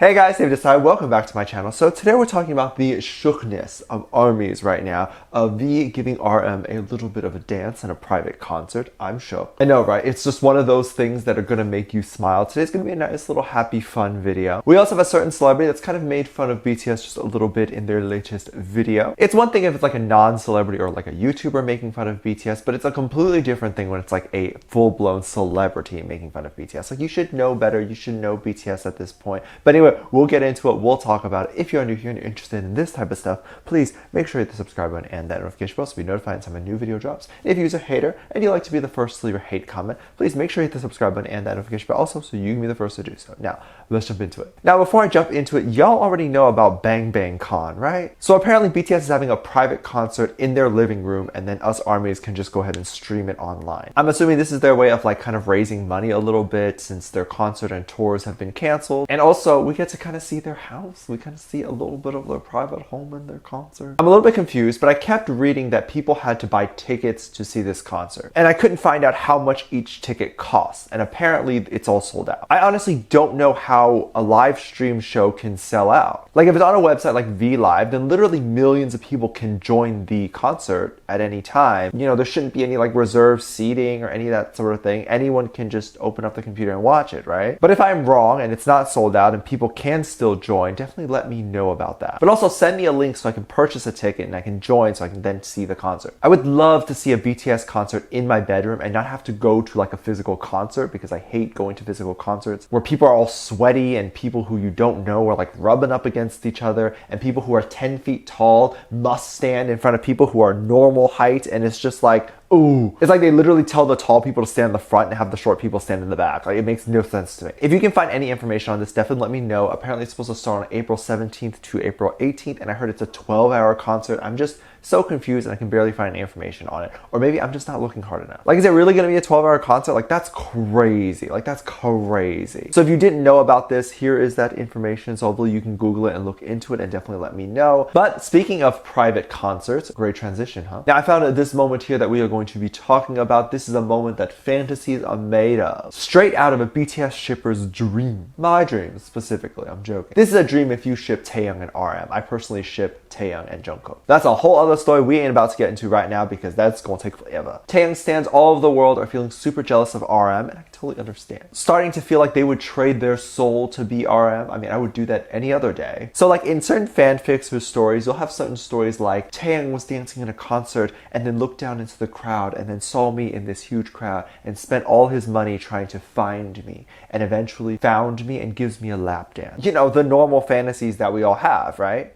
Hey guys, David Desai, welcome back to my channel. So today we're talking about the shookness of ARMYs right now, of V giving RM a little bit of a dance in a private concert. I'm shook. I know, right? It's just one of those things that are gonna make you smile. Today's gonna be a nice little happy fun video. We also have a certain celebrity that's kind of made fun of BTS just a little bit in their latest video. It's one thing if it's like a non-celebrity or like a YouTuber making fun of BTS, but it's a completely different thing when it's like a full-blown celebrity making fun of BTS. Like you should know better, you should know BTS at this point. But anyway, we'll get into it, we'll talk about it. If you're new here and you're interested in this type of stuff, please make sure you hit the subscribe button and that notification bell so you'll be notified anytime a new video drops. If you're a hater and you like to be the first to leave a hate comment, please make sure you hit the subscribe button and that notification bell also so you can be the first to do so. Now, let's jump into it. Now, before I jump into it, y'all already know about Bang Bang Con, right? So apparently BTS is having a private concert in their living room and then us ARMYs can just go ahead and stream it online. I'm assuming this is their way of like kind of raising money a little bit since their concert and tours have been canceled. And also, we get to kind of see their house. We kind of see a little bit of their private home in their concert. I'm a little bit confused, but I kept reading that people had to buy tickets to see this concert. And I couldn't find out how much each ticket costs. And apparently it's all sold out. I honestly don't know how a live stream show can sell out. Like if it's on a website like V Live, then literally millions of people can join the concert at any time. You know, there shouldn't be any like reserved seating or any of that sort of thing. Anyone can just open up the computer and watch it, right? But if I'm wrong and it's not sold out and people can still join, definitely let me know about that. But also send me a link so I can purchase a ticket and I can join so I can then see the concert. I would love to see a BTS concert in my bedroom and not have to go to like a physical concert because I hate going to physical concerts where people are all sweaty and people who you don't know are like rubbing up against each other and people who are 10 feet tall must stand in front of people who are normal height and it's just like, ooh. It's like they literally tell the tall people to stand in the front and have the short people stand in the back. Like it makes no sense to me. If you can find any information on this, definitely let me know. Apparently it's supposed to start on April 17th to April 18th and I heard it's a 12-hour concert. I'm just so confused and I can barely find any information on it. Or maybe I'm just not looking hard enough. Like is it really gonna be a 12-hour concert? Like that's crazy. Like that's crazy. So if you didn't know about this, here is that information. So hopefully you can Google it and look into it and definitely let me know. But speaking of private concerts, great transition, huh? Now I found at this moment here that we are going to be talking about. This is a moment that fantasies are made of. Straight out of a BTS shipper's dream. My dream, specifically, I'm joking. This is a dream if you ship Taehyung and RM. I personally ship Taehyung and Jungkook. That's a whole other story we ain't about to get into right now because that's gonna take forever. Taehyung stands all over the world are feeling super jealous of RM and I can totally understand. Starting to feel like they would trade their soul to be RM. I mean, I would do that any other day. So like in certain fanfics or stories, you'll have certain stories like Taehyung was dancing in a concert and then looked down into the crowd and then saw me in this huge crowd and spent all his money trying to find me and eventually found me and gives me a lap dance. You know, the normal fantasies that we all have, right?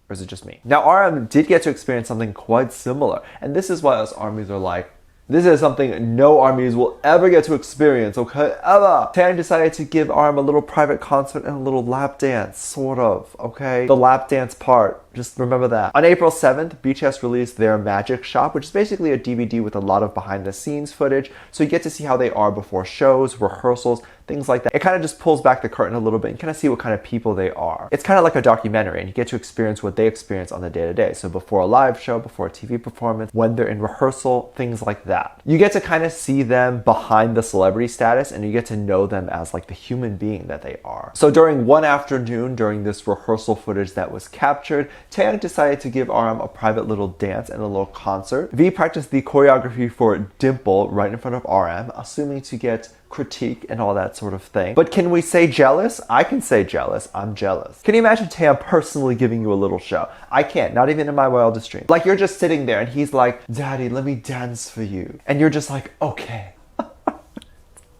Or is it just me? Now, RM did get to experience something quite similar. And this is why us ARMYs are like, this is something no ARMYs will ever get to experience, okay? Ever! Taehyung decided to give RM a little private concert and a little lap dance, sort of, okay? The lap dance part, just remember that. On April 7th, BTS released their Magic Shop, which is basically a DVD with a lot of behind the scenes footage. So you get to see how they are before shows, rehearsals, things like that. It kind of just pulls back the curtain a little bit and kind of see what kind of people they are. It's kind of like a documentary and you get to experience what they experience on the day-to-day. So before a live show, before a TV performance, when they're in rehearsal, things like that. You get to kind of see them behind the celebrity status and you get to know them as like the human being that they are. So during one afternoon, during this rehearsal footage that was captured, Taehyung decided to give RM a private little dance and a little concert. V practiced the choreography for Dimple right in front of RM, assuming to get critique and all that sort of thing. But can we say jealous? I can say jealous. I'm jealous. Can you imagine Taehyung personally giving you a little show? I can't, not even in my wildest dreams. Like you're just sitting there and he's like, Daddy, let me dance for you. And you're just like, okay.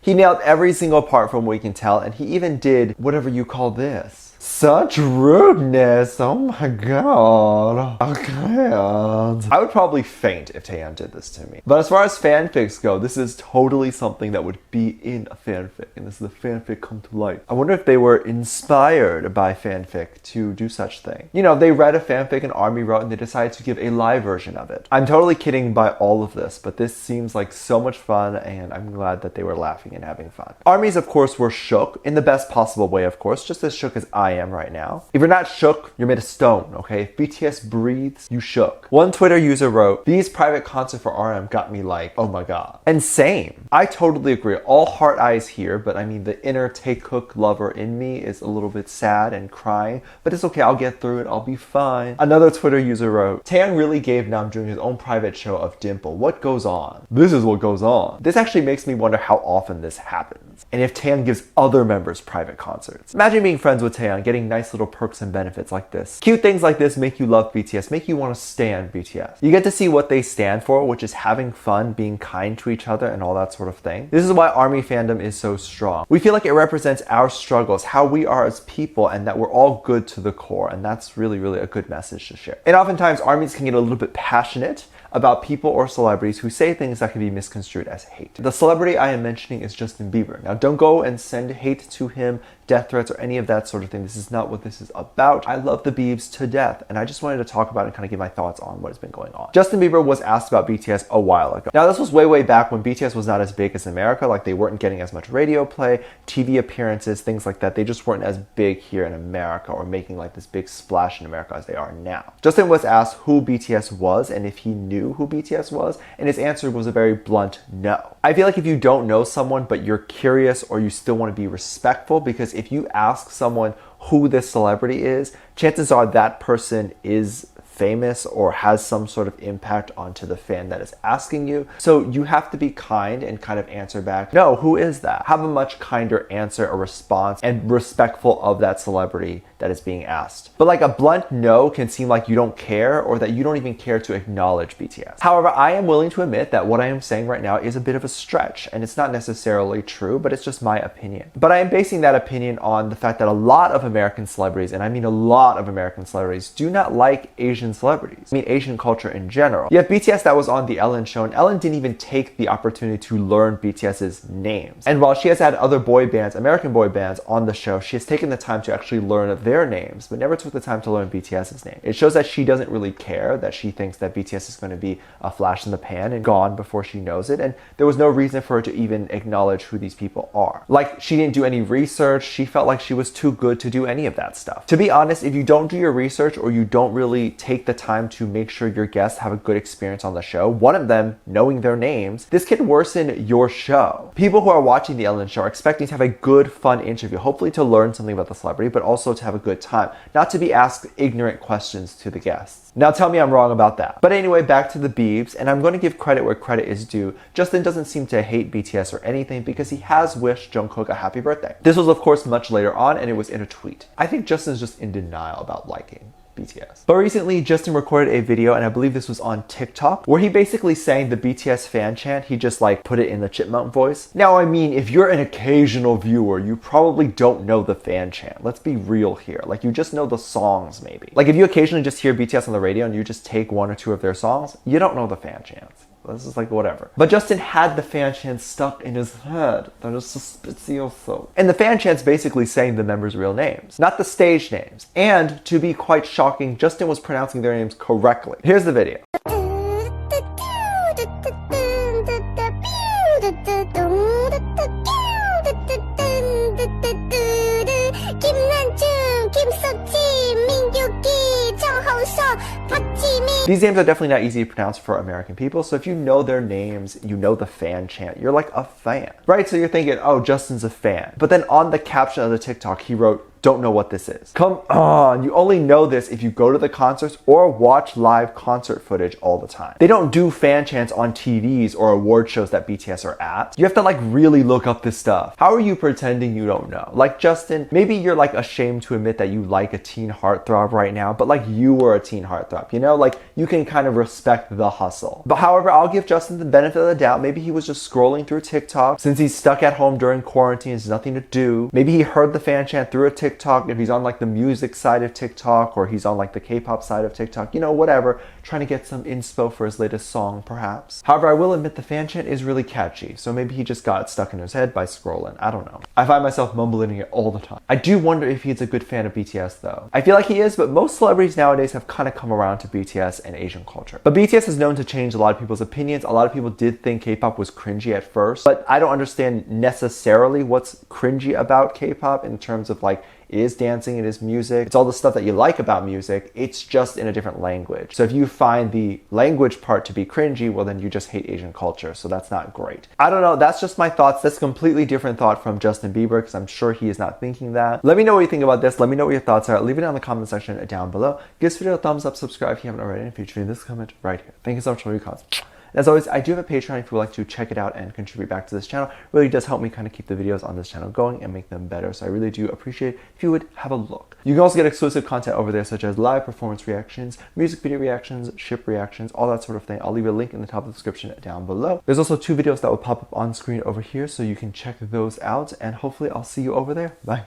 He nailed every single part from what we can tell and he even did whatever you call this. Such rudeness. Oh my god. I can't. I would probably faint if Taehyung did this to me. But as far as fanfics go, this is totally something that would be in a fanfic. And this is a fanfic come to life. I wonder if they were inspired by fanfic to do such thing. You know, they read a fanfic an ARMY wrote and they decided to give a live version of it. I'm totally kidding by all of this, but this seems like so much fun and I'm glad that they were laughing and having fun. ARMYs, of course, were shook in the best possible way, of course, just as shook as I am right now. If you're not shook, you're made of stone, okay? If BTS breathes, you shook. One Twitter user wrote, "These private concert for RM got me like, oh my god." And same. I totally agree. All heart eyes here, but I mean the inner Taehyung lover in me is a little bit sad and crying, but it's okay, I'll get through it, I'll be fine. Another Twitter user wrote, "Taehyung really gave Namjoon his own private show of Dimple. What goes on? This is what goes on." This actually makes me wonder how often this happens, and if Taehyung gives other members private concerts. Imagine being friends with Taehyung, getting nice little perks and benefits like this. Cute things like this make you love BTS, make you want to stan BTS. You get to see what they stand for, which is having fun, being kind to each other, and all that sort of thing. This is why ARMY fandom is so strong. We feel like it represents our struggles, how we are as people, and that we're all good to the core, and that's really, really a good message to share. And oftentimes, ARMYs can get a little bit passionate about people or celebrities who say things that can be misconstrued as hate. The celebrity I am mentioning is Justin Bieber. Now, don't go and send hate to him, death threats, or any of that sort of thing. This is not what this is about. I love the Biebs to death, and I just wanted to talk about and kind of give my thoughts on what has been going on. Justin Bieber was asked about BTS a while ago. Now, this was way back when BTS was not as big as America, like they weren't getting as much radio play, TV appearances, things like that. They just weren't as big here in America or making like this big splash in America as they are now. Justin was asked who BTS was and if he knew who BTS was, and his answer was a very blunt no. I feel like if you don't know someone but you're curious or you still want to be respectful, because if you ask someone who this celebrity is, chances are that person is famous or has some sort of impact onto the fan that is asking you. So you have to be kind and kind of answer back, no, who is that? Have a much kinder answer or response and respectful of that celebrity that is being asked. But like a blunt no can seem like you don't care or that you don't even care to acknowledge BTS. However, I am willing to admit that what I am saying right now is a bit of a stretch, and it's not necessarily true, but it's just my opinion. But I am basing that opinion on the fact that a lot of American celebrities, and I mean a lot of American celebrities, do not like Asian celebrities. I mean Asian culture in general. You have BTS that was on the Ellen show, and Ellen didn't even take the opportunity to learn BTS's names. And while she has had other boy bands, American boy bands on the show, she has taken the time to actually learn their names, but never took the time to learn BTS's name. It shows that she doesn't really care, that she thinks that BTS is going to be a flash in the pan and gone before she knows it, and there was no reason for her to even acknowledge who these people are. Like, she didn't do any research, she felt like she was too good to do any of that stuff. To be honest, if you don't do your research or you don't really take the time to make sure your guests have a good experience on the show, one of them knowing their names, this can worsen your show. People who are watching the Ellen show are expecting to have a good, fun interview, hopefully to learn something about the celebrity, but also to have a good time, not to be asked ignorant questions to the guests. Now tell me I'm wrong about that. But anyway, back to the Biebs, and I'm going to give credit where credit is due. Justin doesn't seem to hate BTS or anything because he has wished Jungkook a happy birthday. This was of course much later on, and it was in a tweet. I think Justin's just in denial about liking BTS. But recently, Justin recorded a video, and I believe this was on TikTok, where he basically sang the BTS fan chant. He just like put it in the chipmunk voice. Now, I mean, if you're an occasional viewer, you probably don't know the fan chant. Let's be real here. Like, you just know the songs maybe. Like, if you occasionally just hear BTS on the radio and you just take one or two of their songs, you don't know the fan chants. This is like whatever. But Justin had the fan chant stuck in his head. That is suspicioso. And the fan chant's basically saying the members' real names, not the stage names. And to be quite shocking, Justin was pronouncing their names correctly. Here's the video. These names are definitely not easy to pronounce for American people, so if you know their names, you know the fan chant, you're like a fan, right? So you're thinking, oh, Justin's a fan. But then on the caption of the TikTok, he wrote, "Don't know what this is." Come on, you only know this if you go to the concerts or watch live concert footage all the time. They don't do fan chants on TVs or award shows that BTS are at. You have to like really look up this stuff. How are you pretending you don't know? Like Justin, maybe you're like ashamed to admit that you like a teen heartthrob right now, but like you were a teen heartthrob, you know? Like you can kind of respect the hustle. But however, I'll give Justin the benefit of the doubt. Maybe he was just scrolling through TikTok. Since he's stuck at home during quarantine, there's nothing to do. Maybe he heard the fan chant through a TikTok, if he's on like the music side of TikTok or he's on like the K-pop side of TikTok, you know, whatever, trying to get some inspo for his latest song perhaps. However, I will admit the fan chant is really catchy, so maybe he just got it stuck in his head by scrolling. I don't know. I find myself mumbling it all the time. I do wonder if he's a good fan of BTS though. I feel like he is, but most celebrities nowadays have kind of come around to BTS and Asian culture. But BTS is known to change a lot of people's opinions. A lot of people did think K-pop was cringy at first, but I don't understand necessarily what's cringy about K-pop in terms of like, It is dancing, it is music, it's all the stuff that you like about music, it's just in a different language. So if you find the language part to be cringy, well then you just hate Asian culture, so that's not great. I don't know, that's just my thoughts. That's a completely different thought from Justin Bieber, because I'm sure he is not thinking that. Let me know what you think about this. Let me know what your thoughts are. Leave it down in the comment section down below. Give this video a thumbs up, subscribe if you haven't already, and feature in this comment right here. Thank you so much for your comments. As always, I do have a Patreon if you would like to check it out and contribute back to this channel. It really does help me kind of keep the videos on this channel going and make them better. So I really do appreciate if you would have a look. You can also get exclusive content over there, such as live performance reactions, music video reactions, ship reactions, all that sort of thing. I'll leave a link in the top of the description down below. There's also 2 videos that will pop up on screen over here, so you can check those out. And hopefully I'll see you over there. Bye.